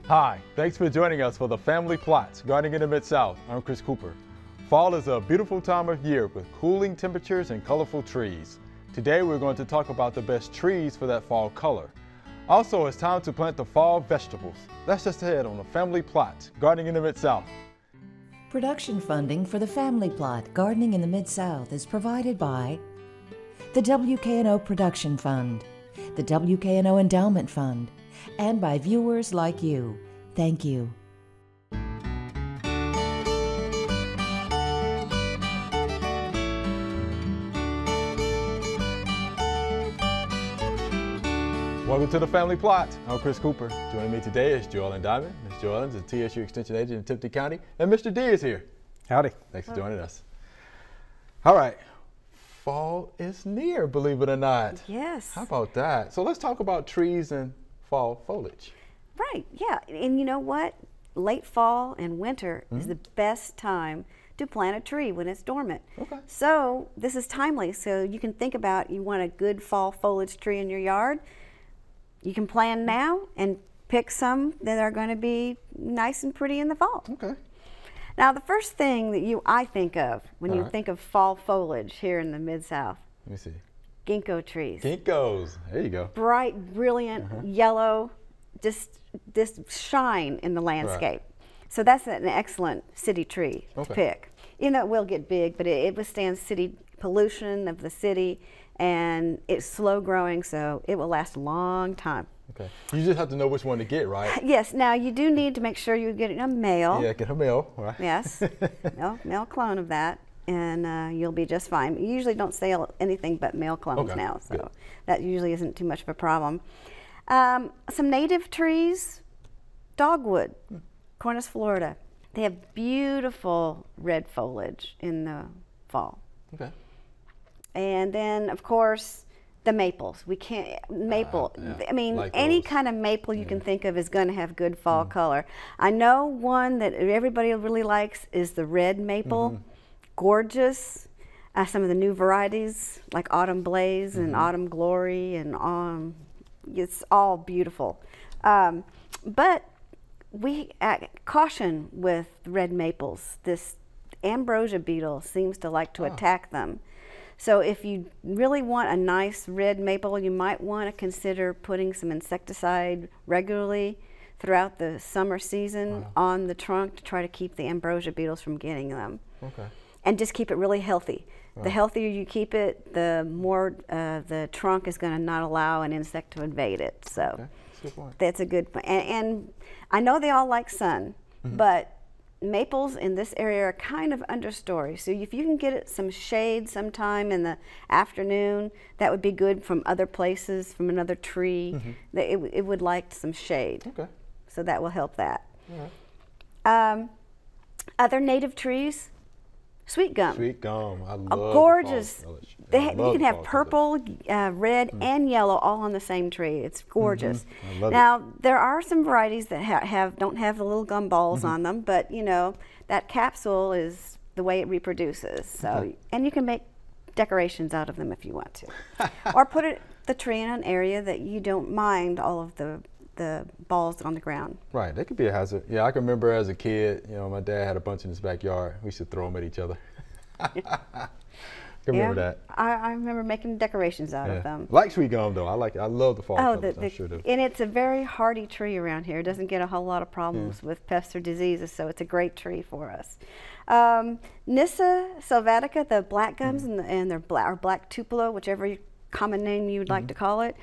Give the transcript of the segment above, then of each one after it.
Hi, thanks for joining us for the Family Plots Gardening in the Mid-South. I'm Chris Cooper. Fall is a beautiful time of year with cooling temperatures and colorful trees. Today we're going to talk about the best trees for that fall color. Also, it's time to plant the fall vegetables. Let's just head on the Family Plot Gardening in the Mid-South. Production funding for the Family Plot Gardening in the Mid-South is provided by the WKNO Production Fund, the WKNO Endowment Fund, and by viewers like you. Thank you. Welcome to the Family Plot. I'm Chris Cooper. Joining me today is Joellen Diamond. Ms. Joellen is a TSU Extension Agent in Tipton County, and Mr. D is here. Howdy. Thanks for joining us. All right, fall is near, believe it or not. Yes. How about that? So let's talk about trees and fall foliage. Right, yeah. And you know what? Late fall and winter is the best time to plant a tree when it's dormant. Okay. So this is timely. So you can think about, you want a good fall foliage tree in your yard. You can plan now and pick some that are going to be nice and pretty in the fall. Okay. Now the first thing that I think of when you think of fall foliage here in the Mid-South, Let me see. ginkgo trees. Ginkgos. There you go. Bright, brilliant, yellow, just this shine in the landscape. So that's an excellent city tree to pick. You know, it will get big, but it withstands city pollution of the city, and it's slow growing, so it will last a long time. Okay. You just have to know which one to get, right? Yes. Now you do need to make sure you get a male. Yeah, get a male, right? Yes. male clone of that, and you'll be just fine. You usually don't sell anything but male clones now, so good. That usually isn't too much of a problem. Some native trees, dogwood, Cornus Florida. They have beautiful red foliage in the fall. Okay. And then, of course, the maples. We can't, I mean, like any those. kind of maple you can think of is going to have good fall color. I know one that everybody really likes is the red maple. Gorgeous. Some of the new varieties like Autumn Blaze and Autumn Glory, and it's all beautiful. But we caution with red maples. This ambrosia beetle seems to like to attack them. So if you really want a nice red maple, you might want to consider putting some insecticide regularly throughout the summer season on the trunk to try to keep the ambrosia beetles from getting them. Okay. And just keep it really healthy. The healthier you keep it, the more the trunk is going to not allow an insect to invade it. So that's a good point. And I know they all like sun, but maples in this area are kind of understory. So if you can get it some shade sometime in the afternoon, that would be good from other places, from another tree. It would like some shade. Okay. So that will help that. Other native trees, sweet gum. Sweet gum. I love gorgeous. You You can have purple, red, and yellow all on the same tree. It's gorgeous. Now there are some varieties that don't have the little gum balls on them, but you know that capsule is the way it reproduces. So and you can make decorations out of them if you want to, or put the tree in an area that you don't mind all of the balls on the ground. Right, they could be a hazard. Yeah, I can remember as a kid, you know, my dad had a bunch in his backyard. We used to throw them at each other. I can remember that. I remember making decorations out of them. Like sweet gum though. I love the fall colors. I sure do. And it's a very hardy tree around here. It doesn't get a whole lot of problems with pests or diseases, so it's a great tree for us. Nyssa sylvatica, the black gums, and their black tupelo, whichever common name you would like to call it.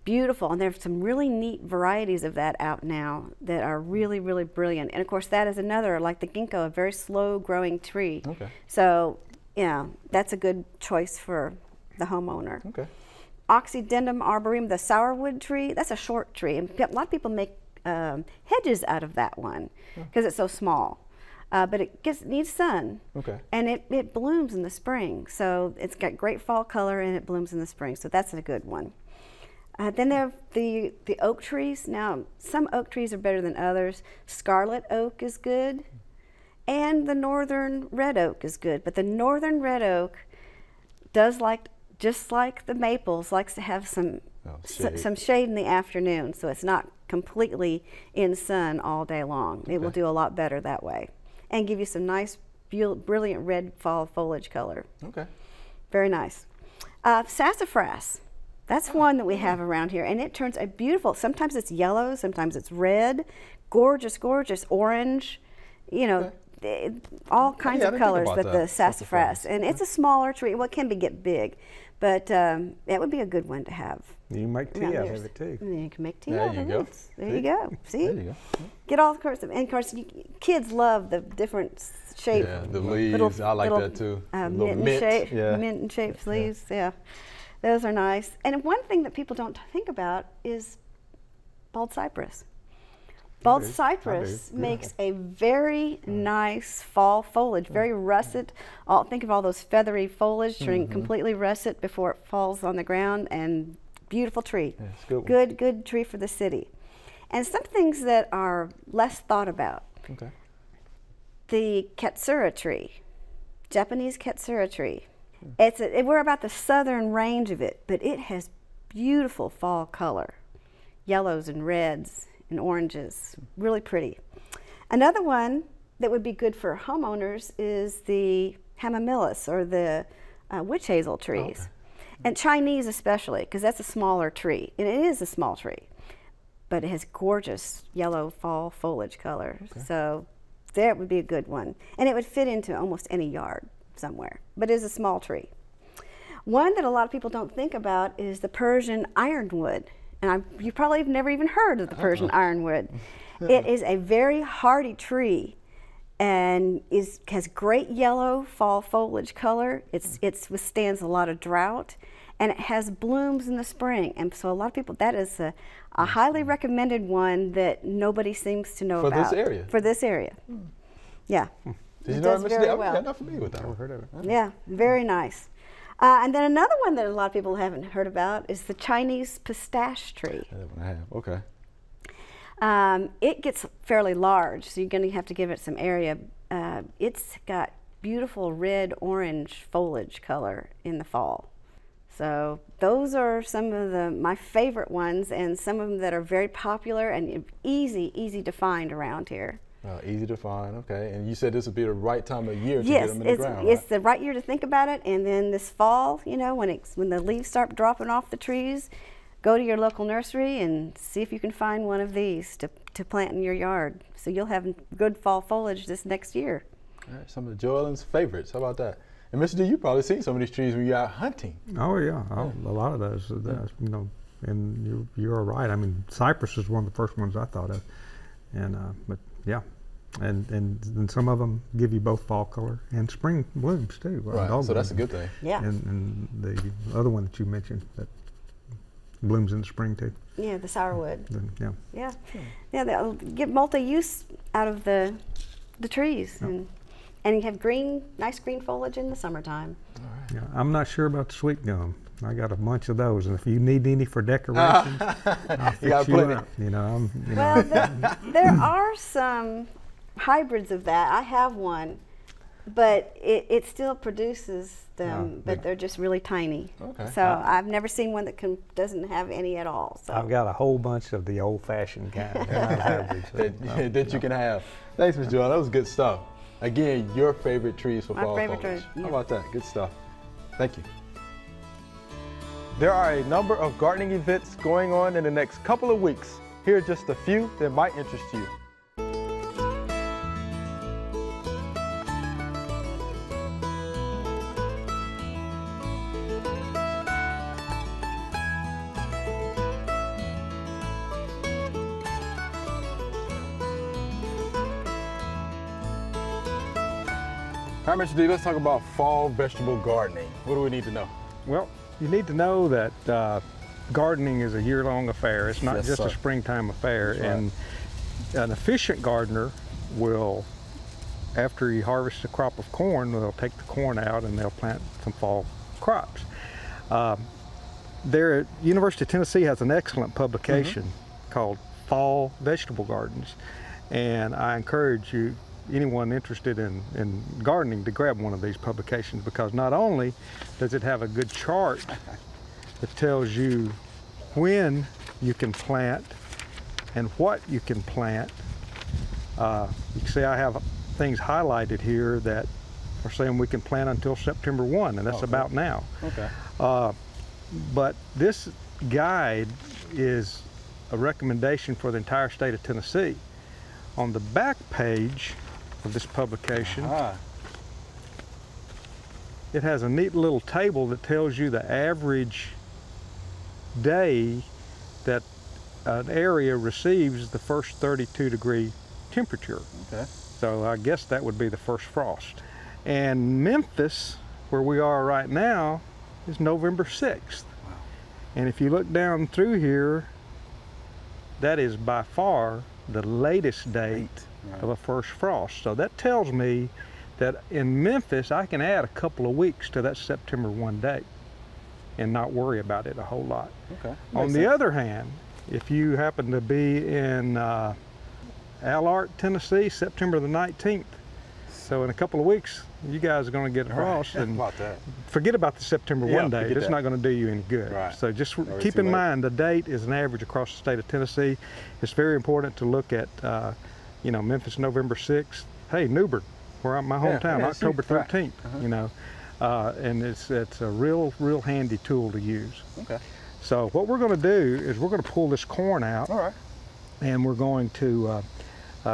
Beautiful, and there's some really neat varieties of that out now that are really, really brilliant. And of course, that is another, like the ginkgo, a very slow-growing tree. Okay. So, yeah, that's a good choice for the homeowner. Okay. Oxydendum arboreum, the sourwood tree, that's a short tree, and a lot of people make hedges out of that one because it's so small. But it needs sun, and it blooms in the spring. So it's got great fall color, and it blooms in the spring. So that's a good one. Then there are the oak trees. Now, some oak trees are better than others. Scarlet oak is good, and the northern red oak is good. But the northern red oak does just like the maples, likes to have some shade in the afternoon, so it's not completely in sun all day long. It will do a lot better that way and give you some nice, brilliant red fall foliage color. Okay. Very nice. Sassafras. That's one that we have around here, and it turns a beautiful, sometimes it's yellow, sometimes it's red, gorgeous, gorgeous orange, you know, all kinds of colors with the sassafras. And it's a smaller tree. Well, it can get big, but that would be a good one to have. You can make tea out of it too. You can make tea There out you of go. it. There you go. See? There you go. Get all sorts of, and of course, kids love the different shape. Yeah, the leaves, I like that too. Mint and shaped leaves, yeah. Those are nice. And one thing that people don't think about is bald cypress. Bald cypress makes a very nice fall foliage, very russet. Think of all those feathery foliage turning completely russet before it falls on the ground, and beautiful tree. Yeah, it's good tree for the city. And some things that are less thought about. Okay. The Katsura tree, Japanese Katsura tree. We're about the southern range of it, but it has beautiful fall color, yellows and reds and oranges, really pretty. Another one that would be good for homeowners is the Hamamelis, or the witch hazel trees. And Chinese especially, because that's a smaller tree, and it is a small tree, but it has gorgeous yellow fall foliage color. So that would be a good one, and it would fit into almost any yard somewhere, but it is a small tree. One that a lot of people don't think about is the Persian ironwood, and you probably have never even heard of the Persian ironwood. It is a very hardy tree and has great yellow fall foliage color. It withstands a lot of drought, and it has blooms in the spring. And so a lot of people, that is a highly recommended one that nobody seems to know about. For this area? For this area. Yeah. Did you It know does very well. I'm not familiar with that. I've heard of it. Yeah, very nice. And then another one that a lot of people haven't heard about is the Chinese pistache tree. That one I have. Okay. It gets fairly large, so you're going to have to give it some area. It's got beautiful red-orange foliage color in the fall. So those are some of my favorite ones, and some of them that are very popular and easy to find around here. Easy to find, okay. And you said this would be the right time of year to get them in the ground, Yes, it's the right year to think about it. And then this fall, you know, when the leaves start dropping off the trees, go to your local nursery and see if you can find one of these to plant in your yard. So you'll have good fall foliage this next year. All right, some of Joelyn's favorites. How about that? And Mr. D, you've probably seen some of these trees when you're out hunting. Oh yeah, a lot of those. You know, and you're right. I mean, cypress is one of the first ones I thought of, and but yeah, and some of them give you both fall color and spring blooms too. Right. So that's a good thing. Yeah. And the other one that you mentioned that blooms in the spring too. Yeah, the sourwood. Yeah. Yeah, they'll get multi-use out of the trees. Yep. And you have nice green foliage in the summertime. All right. Yeah, I'm not sure about the sweet gum. I got a bunch of those, and if you need any for decorations, I'll fix you up. You know, well, there are some hybrids of that. I have one, but it still produces them, but they're just really tiny. Okay. So I've never seen one that doesn't have any at all. So I've got a whole bunch of the old-fashioned kind. that you can have. Thanks, Ms. Joel. That was good stuff. Again, your favorite trees for fall foliage. tree, yeah. How about that? Good stuff. Thank you. There are a number of gardening events going on in the next couple of weeks. Here are just a few that might interest you. All right, Mr. D, let's talk about fall vegetable gardening. What do we need to know? Well, you need to know that gardening is a year-long affair. It's not just a springtime affair. That's right. And an efficient gardener will, after he harvests a crop of corn, they'll take the corn out and they'll plant some fall crops. There at University of Tennessee has an excellent publication called Fall Vegetable Gardens. And I encourage anyone interested in gardening to grab one of these publications, because not only does it have a good chart that tells you when you can plant and what you can plant. You can see I have things highlighted here that are saying we can plant until September 1, and that's about now. Okay. But this guide is a recommendation for the entire state of Tennessee. On the back page of this publication, it has a neat little table that tells you the average day that an area receives the first 32-degree temperature. Okay. So I guess that would be the first frost. And Memphis, where we are right now, is November 6th. Wow. And if you look down through here, that is by far the latest date of a first frost. So that tells me that in Memphis, I can add a couple of weeks to that September 1 date and not worry about it a whole lot. Okay. On the other hand, if you happen to be in Alart, Tennessee, September the 19th, so in a couple of weeks, you guys are going to get a frost, and forget about the September 1 date. It's not going to do you any good. Right. So just keep in mind the date is an average across the state of Tennessee. It's very important to look at, you know, Memphis, November 6th. Hey, Newbern, where I'm my hometown, October 13th. You know, and it's a real handy tool to use. Okay. So what we're going to do is we're going to pull this corn out. All right. And we're going to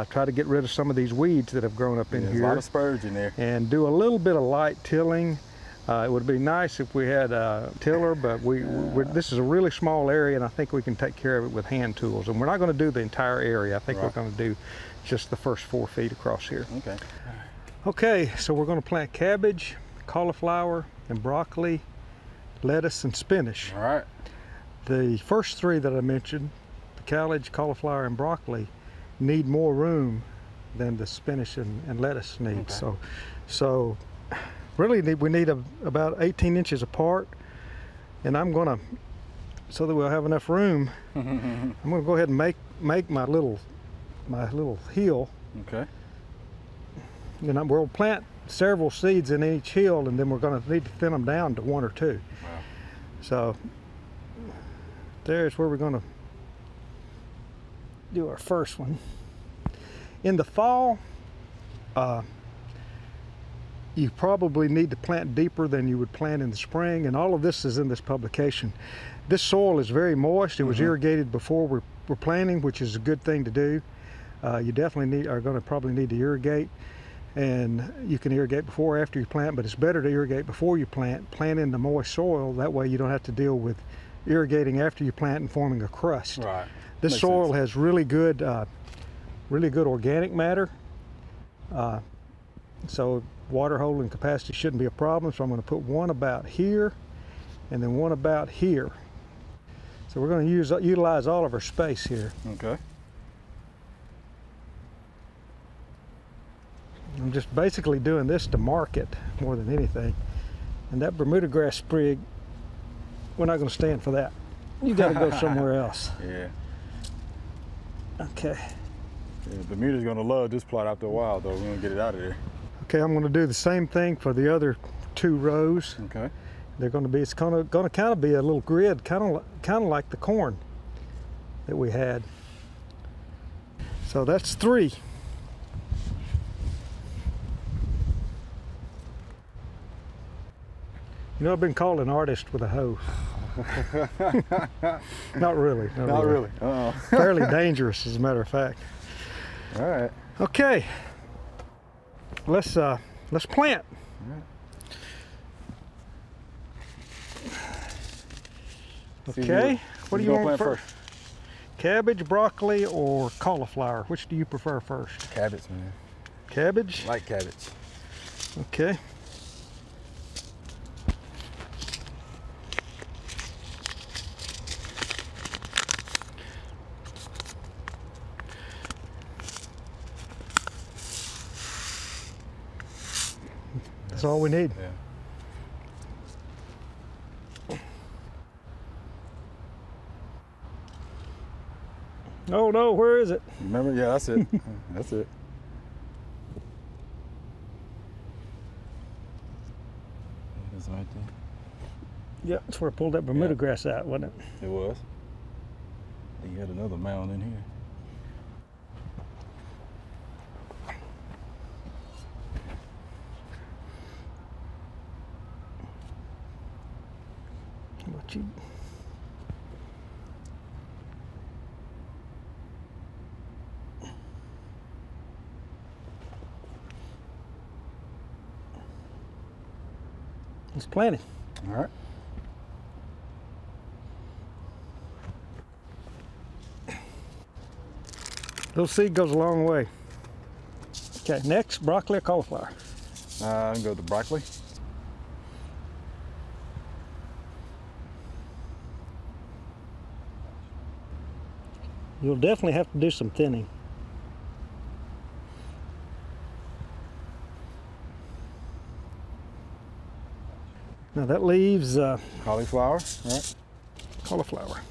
try to get rid of some of these weeds that have grown up in here. There's a lot of spurge in there. And do a little bit of light tilling. It would be nice if we had a tiller, but this is a really small area, and I think we can take care of it with hand tools. And we're not going to do the entire area. I think we're going to do just the first 4 feet across here. Okay. Okay, so we're going to plant cabbage, cauliflower, and broccoli, lettuce, and spinach. All right. The first 3 that I mentioned, the cabbage, cauliflower, and broccoli, need more room than the spinach and lettuce need. Okay. So really we need about 18 inches apart, and I'm gonna, so that we'll have enough room, I'm gonna go ahead and make my little hill. Okay. And we'll plant several seeds in each hill, and then we're gonna need to thin them down to 1 or 2. Wow. So there's where we're gonna do our first one. In the fall, you probably need to plant deeper than you would plant in the spring, and all of this is in this publication. This soil is very moist. It was irrigated before we're planting, which is a good thing to do. You definitely are going to probably need to irrigate, and you can irrigate before or after you plant, but it's better to irrigate before you plant in the moist soil. That way you don't have to deal with irrigating after you plant and forming a crust. Right. This soil has really good organic matter, so water holding capacity shouldn't be a problem. So I'm going to put one about here, and then one about here. So we're going to utilize all of our space here. Okay. I'm just basically doing this to mark it more than anything. And that Bermuda grass sprig, we're not going to stand for that. You got to go somewhere else. Yeah. Okay. Yeah, Bermuda's gonna love this plot after a while, though. We're gonna get it out of there. Okay, I'm gonna do the same thing for the other 2 rows. Okay. They're gonna be, it's gonna kind of be a little grid, kind of like the corn that we had. So that's 3. You know, I've been called an artist with a hoe. Not really. Not really. Fairly dangerous, as a matter of fact. All right. Okay. Let's plant. Okay. What do you want first? Cabbage, broccoli, or cauliflower? Which do you prefer first? Cabbage, man. Cabbage? I like cabbage. Okay. That's all we need. Yeah. Oh no, where is it? Remember? Yeah, that's it. That's it. It's right there. Yeah, that's where I pulled that Bermuda grass out, wasn't it? It was. You had another mound in here. cheap. It's plenty. All right. Little seed goes a long way. Okay, next, broccoli or cauliflower? I can go with the broccoli. You'll definitely have to do some thinning. Now that leaves Cauliflower, all right. cauliflower.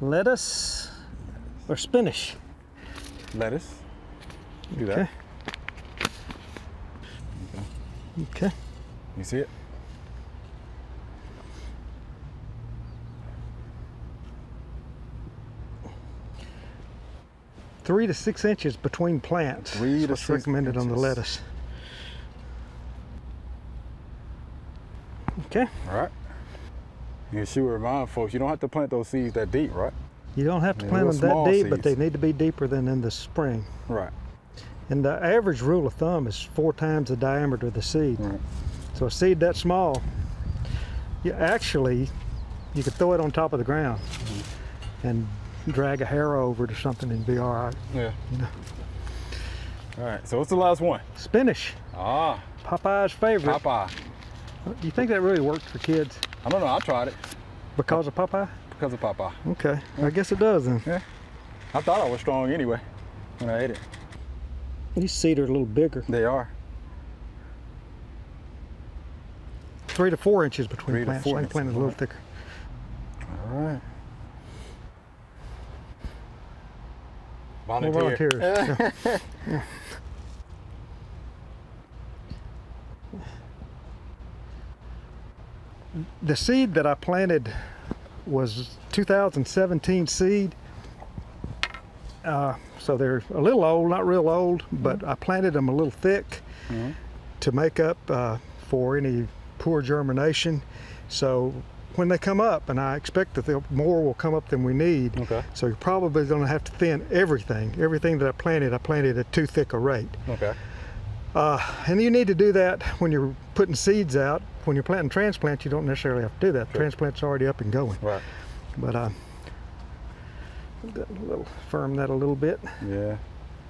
Lettuce or spinach? Lettuce. Do that. Okay. You see it? Three to 6 inches between plants. 3 to That's 6 recommended on the inches. lettuce. Okay. All right. You should remind folks, you don't have to plant those seeds that deep, right? You don't have to Yeah, plant little them that small deep, but seeds. they need to be deeper than in the spring. Right. And the average rule of thumb is 4 times the diameter of the seed. Right. So a seed that small, you could throw it on top of the ground and drag a harrow over it or something and be all right. Yeah. You know. All right. So what's the last one? Spinach, Ah, Popeye's favorite. Popeye. Do you think that really worked for kids I don't know. I tried it because of Popeye? because of Popeye. Okay, I guess it does then. Yeah. I thought I was strong anyway when I ate it. These seeds are a little bigger. They are. 3 to 4 inches between 3 to plants. 4 I can plant it a little inches, thicker. All right. More Volunteer. volunteers. Yeah. The seed that I planted was 2017 seed. So they're a little old, not real old, but I planted them a little thick to make up for any poor germination. So when they come up, and I expect that more will come up than we need. Okay. So you're probably going to have to thin everything. Everything that I planted at too thick a rate. Okay. And you need to do that when you're putting seeds out. When you're planting transplants, you don't necessarily have to do that. The transplant's already up and going. Right. But firm that a little bit. Yeah.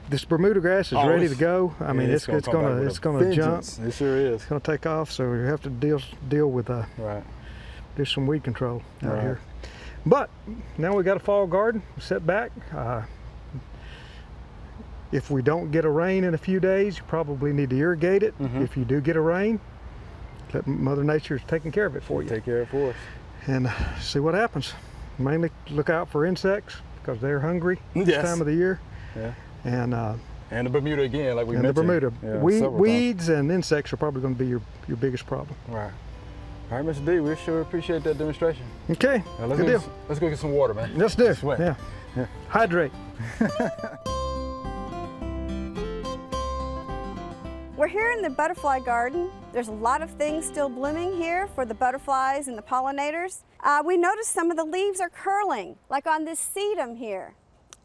This Bermuda grass is Oh, ready it's- to go. I mean, it's come back with a gonna jump. vengeance. It sure is. It's gonna take off. So you have to deal with Right. do some weed control out Right. here. But now we got a fall garden set back. If we don't get a rain in a few days, you probably need to irrigate it. If you do get a rain, let Mother Nature's taking care of it for you. Take care of it for us. And see what happens. Mainly look out for insects because they're hungry this Yes. time of the year. Yeah. And And the Bermuda again, like we and the mentioned. Bermuda. Yeah, We- several times. weeds and insects are probably going to be your biggest problem. Right. All right, Mr. D, we sure appreciate that demonstration. Okay, Now, let's good go deal. let's go get some water, man. Let's do. Sweat. Yeah. Hydrate. We're here in the butterfly garden. There's a lot of things still blooming here for the butterflies and the pollinators. We noticed some of the leaves are curling, like on this sedum here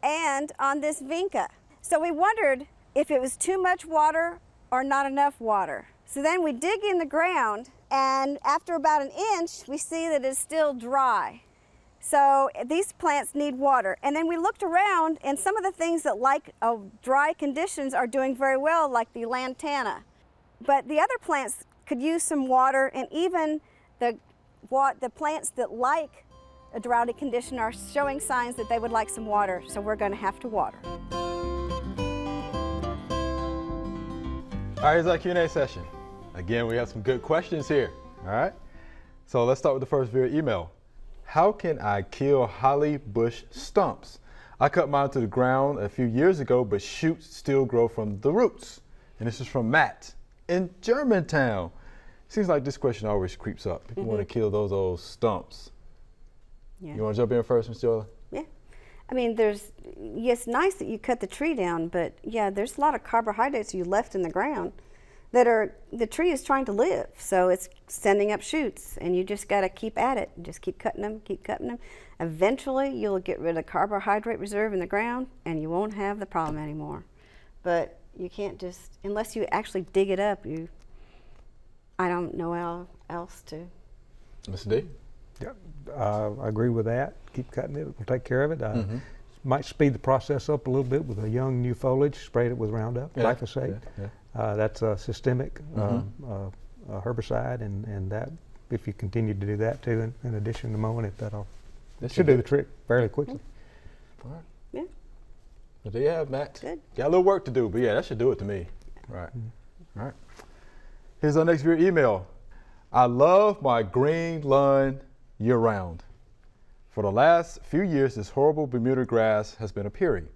and on this vinca. So we wondered if it was too much water or not enough water. So then we dig in the ground, and after about an inch, we see that it's still dry. So these plants need water. And then we looked around, and some of the things that like dry conditions are doing very well, like the lantana. But the other plants could use some water, and even the plants that like a droughty condition are showing signs that they would like some water, so we're going to have to water. All right, here's our Q&A session. Again, we have some good questions here. All right. So let's start with the first via email. How can I kill holly bush stumps? I cut mine to the ground a few years ago, but shoots still grow from the roots. And this is from Matt in Germantown. Seems like this question always creeps up. People want to kill those old stumps. Yeah. You want to jump in first, Ms. Jola? Yeah. I mean, it's nice that you cut the tree down, but yeah, there's a lot of carbohydrates you left in the ground. the tree is trying to live, so it's sending up shoots, and you just got to keep at it. Just keep cutting them, keep cutting them. Eventually, you'll get rid of carbohydrate reserve in the ground, and you won't have the problem anymore. But you can't just, unless you actually dig it up, I don't know how else to. Mr. D? Yeah, I agree with that. Keep cutting it, we'll take care of it. Might speed the process up a little bit with a young new foliage, sprayed it with Roundup, glyphosate. That's a systemic herbicide, and that, if you continue to do that too, in addition to mowing it, that should do the trick fairly quickly. All right. Yeah. Well, there you have, Matt. Good. Got a little work to do, but yeah, that should do it to me. Right. All right. Here's our next viewer email. I love my green lawn year round. For the last few years, this horrible Bermuda grass has been appearing.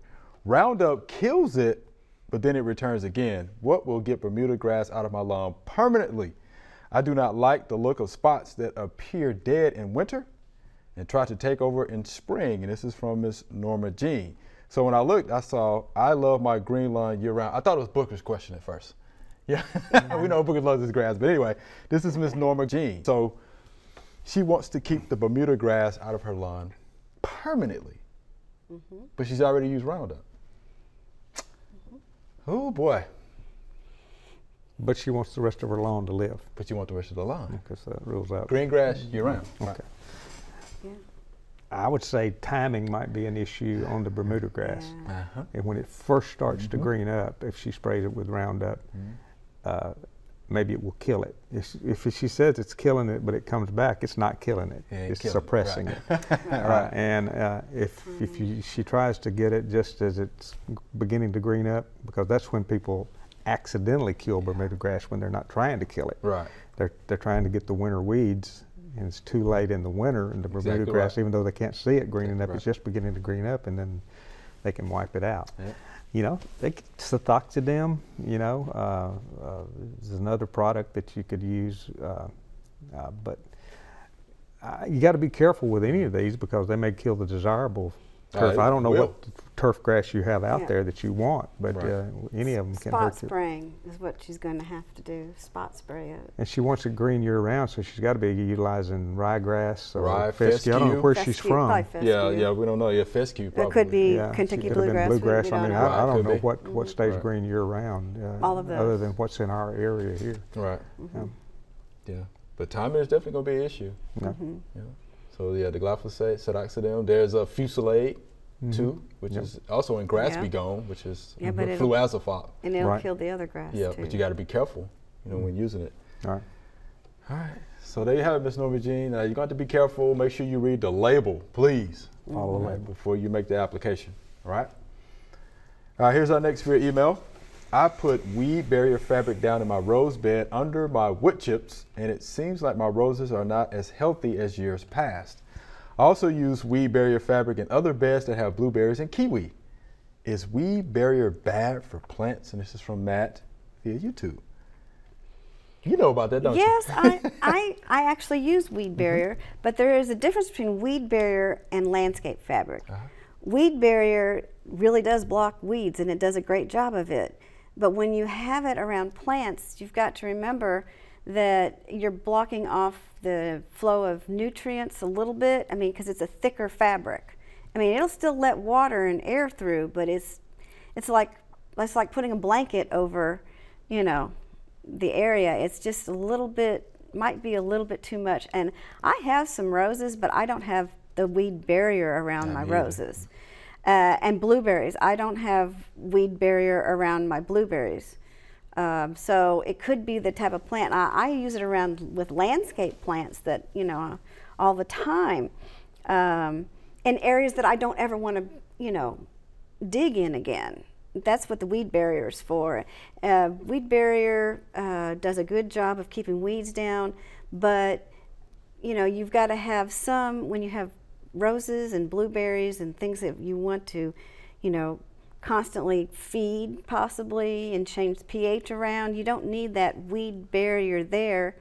Roundup kills it, but then it returns again. What will get Bermuda grass out of my lawn permanently? I do not like the look of spots that appear dead in winter and try to take over in spring. And this is from Miss Norma Jean. So when I looked, I saw, I love my green lawn year round. I thought it was Booker's question at first. Yeah, we know Booker loves his grass, but anyway, this is Miss Norma Jean. So she wants to keep the Bermuda grass out of her lawn permanently, but she's already used Roundup. Oh boy. But she wants the rest of her lawn to live. But you want the rest of the lawn. Because that rules out. Green grass year round. Okay. Right. Yeah. I would say timing might be an issue on the Bermuda grass. Yeah. And when it first starts to green up, if she sprays it with Roundup, maybe it will kill it. If she says it's killing it, but it comes back, it's not killing it. It's suppressing it. Right. And if she tries to get it just as it's beginning to green up, because that's when people accidentally kill Bermuda grass, when they're not trying to kill it. Right. They're trying to get the winter weeds, and it's too late in the winter, and the Bermuda grass, even though they can't see it greening up, it's just beginning to green up, and then they can wipe it out. Yeah. You know, Cefoxidem, you know, is another product that you could use, but you got to be careful with any of these because they may kill the desirable turf. I don't know what turf grass you have out there that you want, but any of them can hurt you. Spot spraying is what she's going to have to do, spot spray it. And she wants it green year round, so she's got to be utilizing ryegrass or fescue. I don't know where she's from. Yeah, we don't know. Yeah, fescue probably. It could be Kentucky bluegrass. I mean, I don't know what stays green year round. All of those. Other than what's in our area here. Right. Yeah, but timing is definitely going to be an issue. Yeah. So yeah, the glyphosate, Cefoxidem. There's a Fusilade too, which is also in grass be gone, which is fluazafop. And it'll kill the other grass too. But you got to be careful, you know, when using it. All right. All right. So there you have it, Miss Norma Jean. You're going to have to be careful. Make sure you read the label, please. Follow the label before you make the application. All right. All right. Here's our next viewer email. I put weed barrier fabric down in my rose bed under my wood chips, and it seems like my roses are not as healthy as years past. I also use weed barrier fabric in other beds that have blueberries and kiwi. Is weed barrier bad for plants? And this is from Matt via YouTube. You know about that, don't you? Yes, I actually use weed barrier, but there is a difference between weed barrier and landscape fabric. Weed barrier really does block weeds, and it does a great job of it. But when you have it around plants, you've got to remember that you're blocking off the flow of nutrients a little bit. I mean, because it's a thicker fabric. I mean, it'll still let water and air through, but it's like putting a blanket over, you know, the area. It's just a little bit, might be a little bit too much. And I have some roses, but I don't have the weed barrier around my roses. And blueberries, I don't have weed barrier around my blueberries. So it could be the type of plant. I use it around with landscape plants that, you know, all the time. In areas that I don't ever want to, you know, dig in again. That's what the weed barrier is for. Weed barrier does a good job of keeping weeds down, but, you know, you've got to have some, when you have roses and blueberries and things that you want to, you know, constantly feed possibly and change the pH around, you don't need that weed barrier there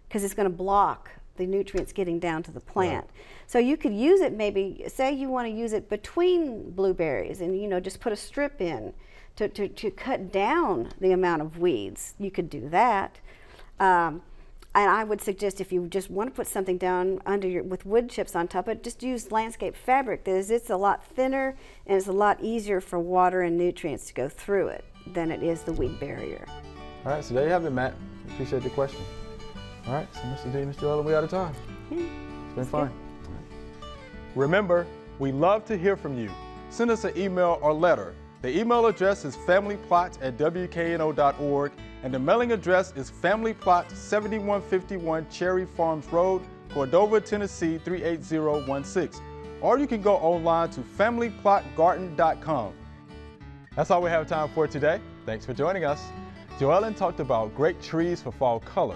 because it's going to block the nutrients getting down to the plant. Right. So you could use it, maybe, say you want to use it between blueberries and, you know, just put a strip in to cut down the amount of weeds. You could do that. And I would suggest if you just want to put something down under with wood chips on top of it, just use landscape fabric. It's a lot thinner and it's a lot easier for water and nutrients to go through it than it is the weed barrier. All right, so there you have it, Matt. Appreciate the question. All right, so Mr. D, Ms. Joella, we out of time. Yeah, it's been fun. Remember, we love to hear from you. Send us an email or letter. The email address is familyplots@wkno.org, and the mailing address is Family Plot 7151 Cherry Farms Road, Cordova, Tennessee 38016. Or you can go online to familyplotgarden.com. That's all we have time for today. Thanks for joining us. Joellen talked about great trees for fall color.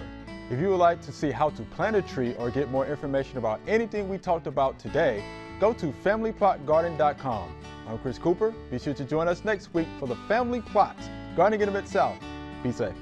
If you would like to see how to plant a tree or get more information about anything we talked about today, go to familyplotgarden.com. I'm Chris Cooper. Be sure to join us next week for the Family Plots, Gardening in the Mid-South. Be safe.